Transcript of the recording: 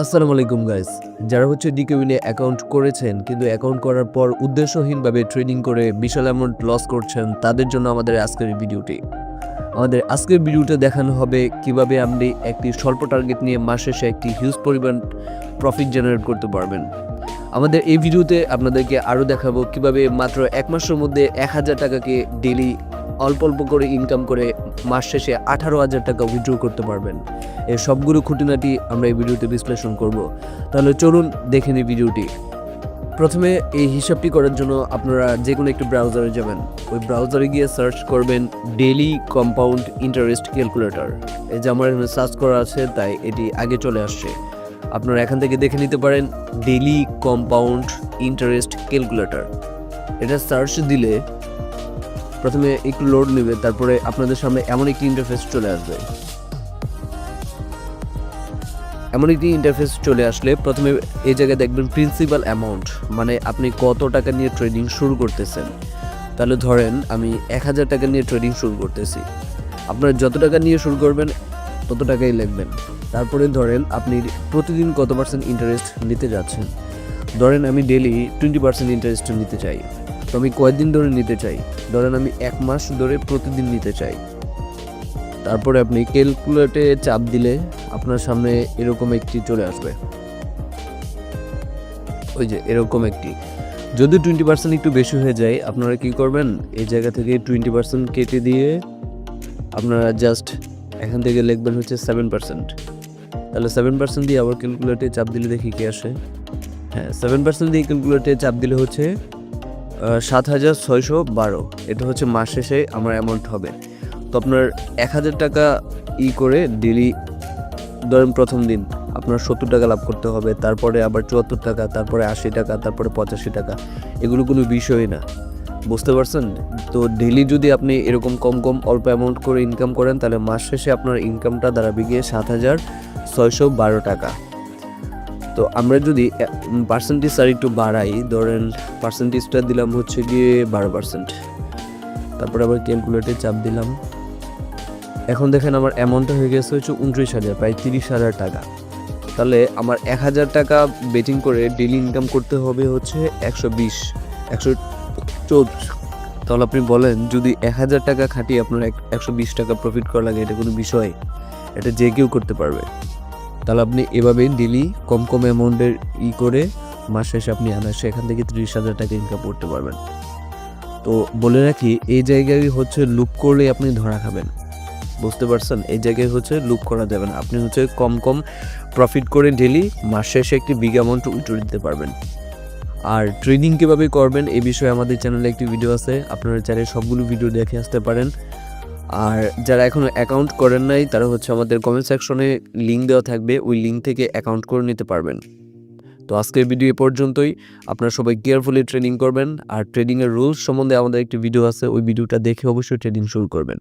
আসসালামু আলাইকুম গাইস। যারা ডিকিউবিনে অ্যাকাউন্ট করেছেন কিন্তু অ্যাকাউন্ট করার পর উদ্দেশ্যহীনভাবে ট্রেডিং করে বিশাল অ্যামাউন্ট লস করছেন, তাদের জন্য আমাদের আজকের এই ভিডিওটি। আমাদের আজকের ভিডিওতে দেখানো হবে কিভাবে আপনি একটি স্বল্প টার্গেট নিয়ে মাস শেষে একটি হিউজ পরিমাণ প্রফিট জেনারেট করতে পারবেন। আমাদের এই ভিডিওতে আপনাদেরকে আরও দেখাবো কিভাবে মাত্র এক মাসের মধ্যে 1000 টাকাকে ডেইলি অল্প অল্প করে ইনকাম করে মাস শেষে 18,000 টাকা উইথড্র করতে পারবেন। এর সবগুলো খুঁটিনাটি আমরা এই ভিডিওতে বিশ্লেষণ করব। তাহলে চলুন দেখে নিই ভিডিওটি। প্রথমে এই হিসাবটি করার জন্য আপনারা যে কোনো একটি ব্রাউজারে যাবেন। ওই ব্রাউজারে গিয়ে সার্চ করবেন ডেইলি কম্পাউন্ড ইন্টারেস্ট ক্যালকুলেটর। এই যে আমার এখানে সার্চ করা আছে তাই এটি আগে চলে আসছে। আপনারা এখান থেকে দেখে নিতে পারেন ডেইলি কম্পাউন্ড ইন্টারেস্ট ক্যালকুলেটর। এটা সার্চ দিলে প্রথমে একটু লোড নেবে, তারপরে আপনাদের সামনে এমন একটি ইন্টারফেস চলে আসবে। এমন একটি ইন্টারফেস চলে আসলে প্রথমে এই জায়গায় দেখবেন প্রিন্সিপাল অ্যামাউন্ট, মানে আপনি কত টাকা নিয়ে ট্রেডিং শুরু করতেছেন। তাহলে ধরেন আমি 1000 টাকা নিয়ে ট্রেডিং শুরু করতেছি। আপনারা যত টাকা নিয়ে শুরু করবেন তত টাকাই লিখবেন। তারপরে ধরেন আপনি প্রতিদিন কত পার্সেন্ট ইন্টারেস্ট নিতে যাচ্ছেন। ধরেন আমি ডেইলি 20% ইন্টারেস্ট নিতে চাই। তো আমি কয়েকদিন ধরে নিতে চাই, ধরেন আমি 1 মাস ধরে প্রতিদিন নিতে চাই। তারপরে আপনি ক্যালকুলেটে চাপ দিলে আপনার সামনে এরকম একটি চলে আসবে। ওই যে এরকম একটি, যদি 20% একটু বেশি হয়ে যায় আপনারা কি করবেন, এই জায়গা থেকে 20% কেটে দিয়ে আপনারা জাস্ট এখান থেকে লিখবেন 7%। তাহলে 7% দিয়ে আবার ক্যালকুলেটে চাপ দিলে দেখি কি আসে। হ্যাঁ, 7% দিয়ে ক্যালকুলেটে চাপ দিলে 7,612। এটা মাস শেষে আমার অ্যামাউন্ট হবে। তো আপনার 1000 টাকা করে ডেলি ধরেন প্রথম দিন আপনার 70 টাকা লাভ করতে হবে, তারপরে আবার 74 টাকা, তারপরে 80 টাকা, তারপরে 85 টাকা। এগুলো কোনো বিষয়ই না, বুঝতে পারছেন? তো ডেলি যদি আপনি এরকম কম কম অল্প অ্যামাউন্ট করে ইনকাম করেন তাহলে মাস শেষে আপনার ইনকামটা দাঁড়াবে গিয়ে 7,612 টাকা। তো আমরা যদি পার্সেন্টেজ আর একটু বাড়াই, ধরেন পার্সেন্টেজটা দিলাম গিয়ে 12%। তারপরে আবার ক্যালকুলেটে চাপ দিলাম। এখন দেখেন আমার অ্যামাউন্টটা হয়ে গেছে 29,000, প্রায় 30,000 টাকা। তাহলে আমার 1000 টাকা বেটিং করে ডেইলি ইনকাম করতে হবে 120, 114। তাহলে আপনি বলেন যদি 1000 টাকা খাটিয়ে আপনার 120 টাকা প্রফিট করা লাগে, এটা কোনো বিষয়? এটা যে কেউ করতে পারবে। তাহলে আপনি এভাবেই ডেইলি কম কম অ্যামাউন্টের করে মাস শেষে আপনি আনাসে এখান থেকে 30,000 টাকা ইনকাম করতে পারবেন। তো বলে রাখি, এই জায়গায় লুপ করলে আপনি ধরা খাবেন, বুঝতে পারছেন? এই জায়গায় লুপ করা যাবে না। আপনি কম কম প্রফিট করে ডেইলি মাস শেষে একটি বিগ অ্যামাউন্ট উইথড্র দিতে পারবেন। আর ট্রেডিং কীভাবে করবেন এই বিষয়ে আমাদের চ্যানেলে একটি ভিডিও আছে, আপনারা চাইলে সবগুলো ভিডিও দেখে আসতে পারেন। আর যারা এখনও অ্যাকাউন্ট করেন নাই তারা আমাদের কমেন্ট সেকশনে লিঙ্ক দেওয়া থাকবে, ওই লিঙ্ক থেকে অ্যাকাউন্ট করে নিতে পারবেন। তো আজকের ভিডিও এ পর্যন্তই। আপনারা সবাই কেয়ারফুলি ট্রেডিং করবেন। আর ট্রেডিংয়ের রুলস সম্বন্ধে আমাদের একটি ভিডিও আছে, ওই ভিডিওটা দেখে অবশ্যই ট্রেডিং শুরু করবেন।